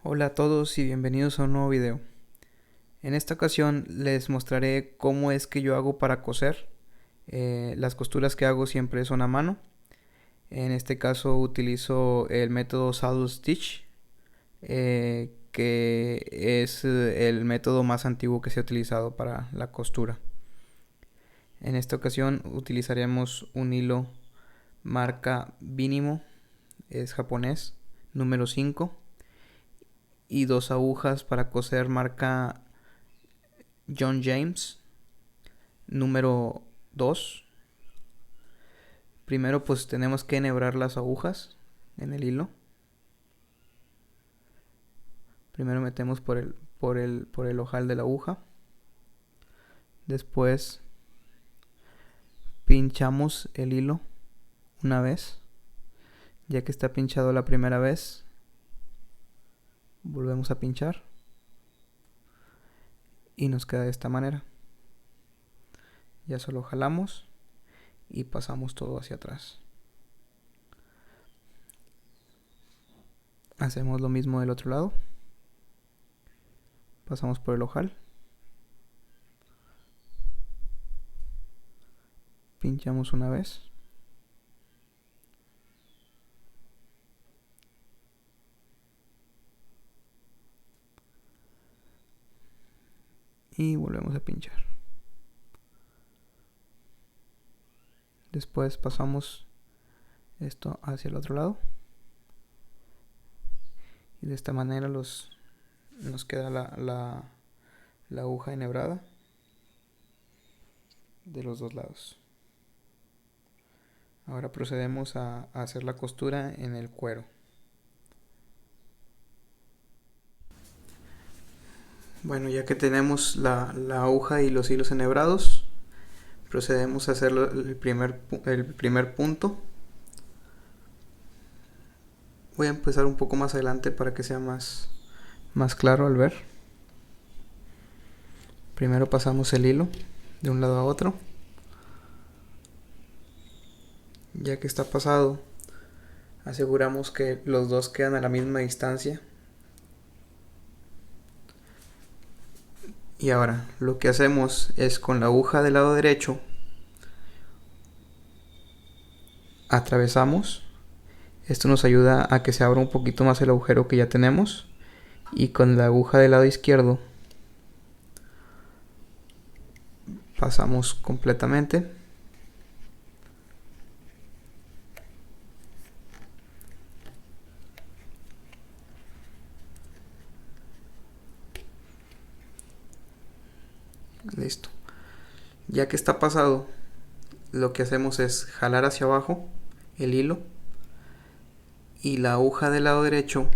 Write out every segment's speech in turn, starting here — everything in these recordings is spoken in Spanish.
Hola a todos y bienvenidos a un nuevo video. En esta ocasión les mostraré cómo es que yo hago para coser. Las costuras que hago siempre son a mano. En este caso utilizo el método Saddle Stitch, que es el método más antiguo que se ha utilizado para la costura. En esta ocasión utilizaremos un hilo marca Mínimo, es japonés, número 5, y dos agujas para coser marca John James, número 2. Primero pues tenemos que enhebrar las agujas en el hilo. Primero metemos por el ojal de la aguja. Después pinchamos el hilo una vez. Ya que está pinchado la primera vez, volvemos a pinchar y nos queda de esta manera. Ya solo jalamos y pasamos todo hacia atrás. Hacemos lo mismo del otro lado. Pasamos por el ojal. Pinchamos una vez. Y volvemos a pinchar. Después pasamos esto hacia el otro lado. Y de esta manera nos queda la aguja enhebrada de los dos lados. Ahora procedemos a hacer la costura en el cuero. Bueno, ya que tenemos la aguja y los hilos enhebrados, procedemos a hacer el primer punto. Voy a empezar un poco más adelante para que sea más claro al ver. Primero pasamos el hilo de un lado a otro. Ya que está pasado, aseguramos que los dos quedan a la misma distancia. Y ahora lo que hacemos es con la aguja del lado derecho atravesamos. Esto nos ayuda a que se abra un poquito más el agujero que ya tenemos. Y con la aguja del lado izquierdo pasamos completamente. Listo. Ya que está pasado, lo que hacemos es jalar hacia abajo el hilo y la aguja del lado derecho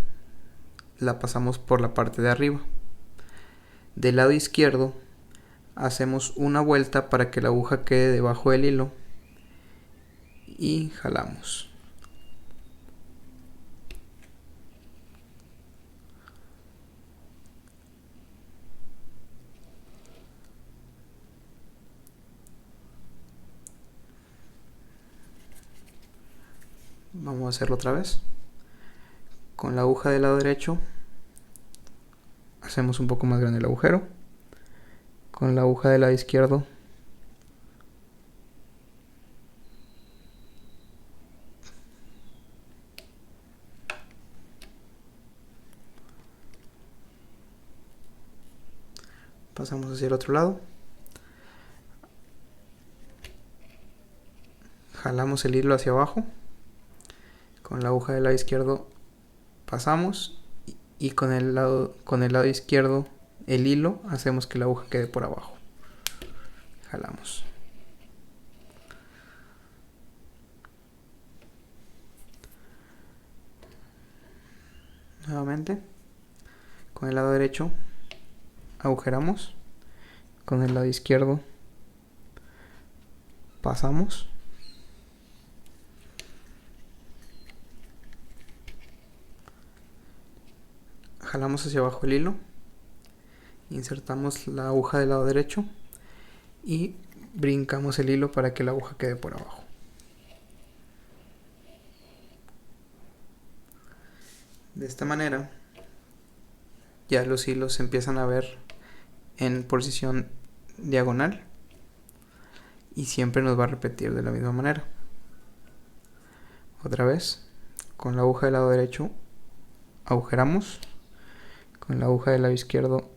la pasamos por la parte de arriba. Del lado izquierdo hacemos una vuelta para que la aguja quede debajo del hilo y jalamos. Vamos a hacerlo otra vez. Con la aguja del lado derecho hacemos un poco más grande el agujero. Con la aguja del lado izquierdo pasamos hacia el otro lado. Jalamos el hilo hacia abajo. Con la aguja del lado izquierdo pasamos y con el lado izquierdo el hilo hacemos que la aguja quede por abajo. Jalamos. Nuevamente con el lado derecho agujeramos, con el lado izquierdo pasamos, jalamos hacia abajo el hilo, insertamos la aguja del lado derecho y brincamos el hilo para que la aguja quede por abajo. De esta manera ya los hilos se empiezan a ver en posición diagonal y siempre nos va a repetir de la misma manera. Otra vez, con la aguja del lado derecho agujeramos, con la aguja del lado izquierdo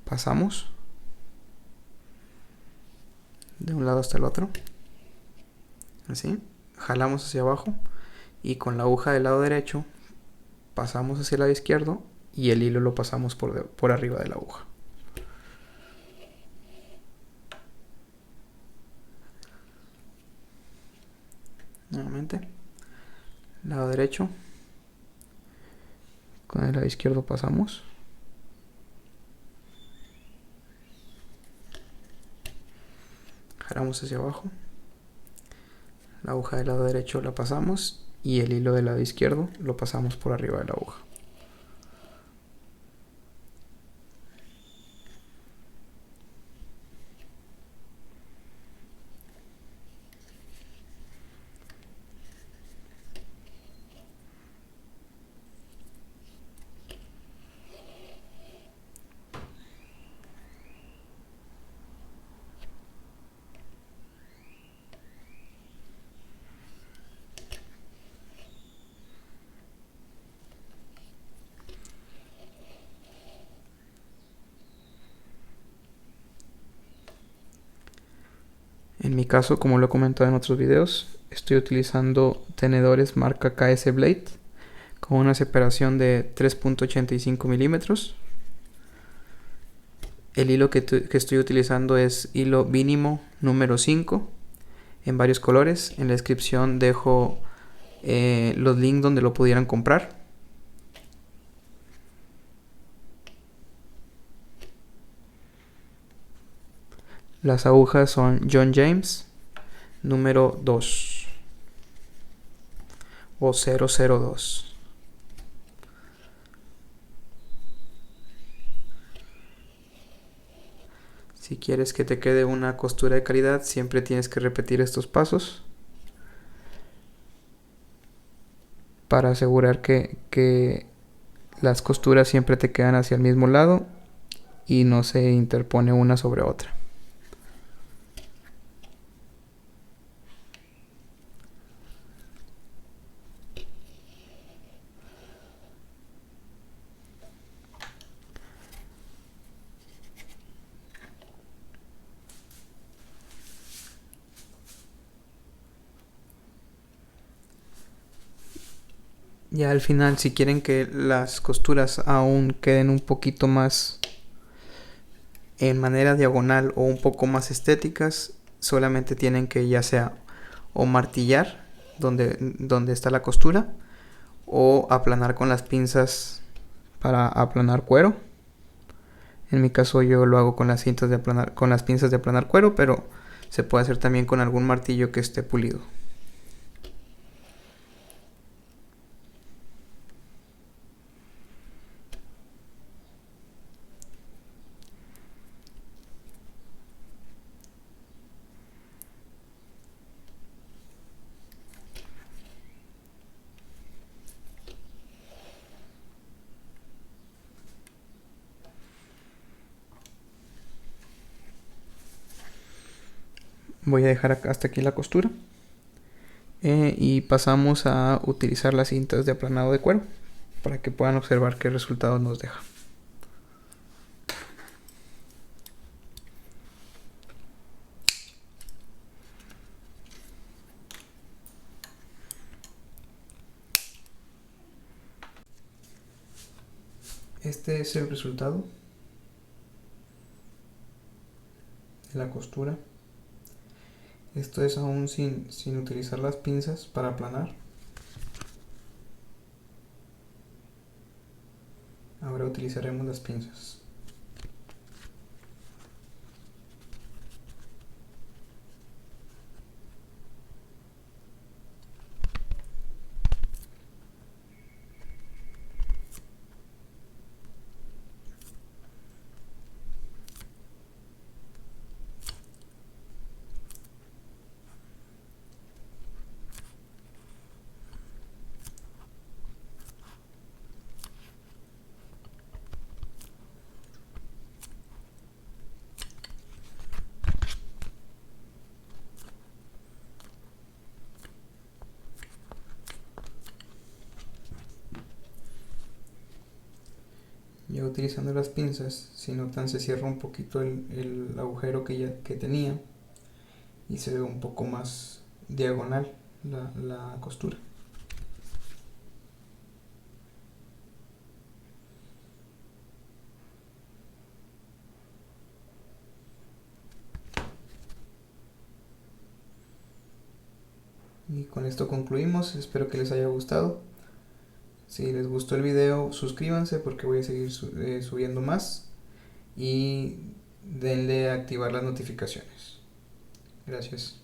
pasamos de un lado hasta el otro, así, jalamos hacia abajo y con la aguja del lado derecho pasamos hacia el lado izquierdo y el hilo lo pasamos por arriba de la aguja. Nuevamente, lado derecho, con el lado izquierdo pasamos, jalamos hacia abajo, la aguja del lado derecho la pasamos y el hilo del lado izquierdo lo pasamos por arriba de la aguja. En mi caso, como lo he comentado en otros videos, estoy utilizando tenedores marca KS Blade con una separación de 3.85 milímetros. El hilo que estoy utilizando es hilo Vinimo número 5 en varios colores. En la descripción dejo los links donde lo pudieran comprar. Las agujas son John James número 2 o 002. Si quieres que te quede una costura de calidad, siempre tienes que repetir estos pasos para asegurar que las costuras siempre te quedan hacia el mismo lado y no se interpone una sobre otra. Ya al final, si quieren que las costuras aún queden un poquito más en manera diagonal o un poco más estéticas, solamente tienen que ya sea o martillar donde está la costura o aplanar con las pinzas para aplanar cuero. En mi caso yo lo hago con las cintas de aplanar, con las pinzas de aplanar cuero, pero se puede hacer también con algún martillo que esté pulido. Voy a dejar hasta aquí la costura y pasamos a utilizar las cintas de aplanado de cuero para que puedan observar qué resultado nos deja. Este es el resultado de la costura. Esto es aún sin utilizar las pinzas para aplanar. Ahora utilizaremos las pinzas. Ya utilizando las pinzas, si notan se cierra un poquito el agujero que tenía y se ve un poco más diagonal la costura. Y con esto concluimos, espero que les haya gustado. Si les gustó el video, suscríbanse porque voy a seguir subiendo más. Y denle a activar las notificaciones. Gracias.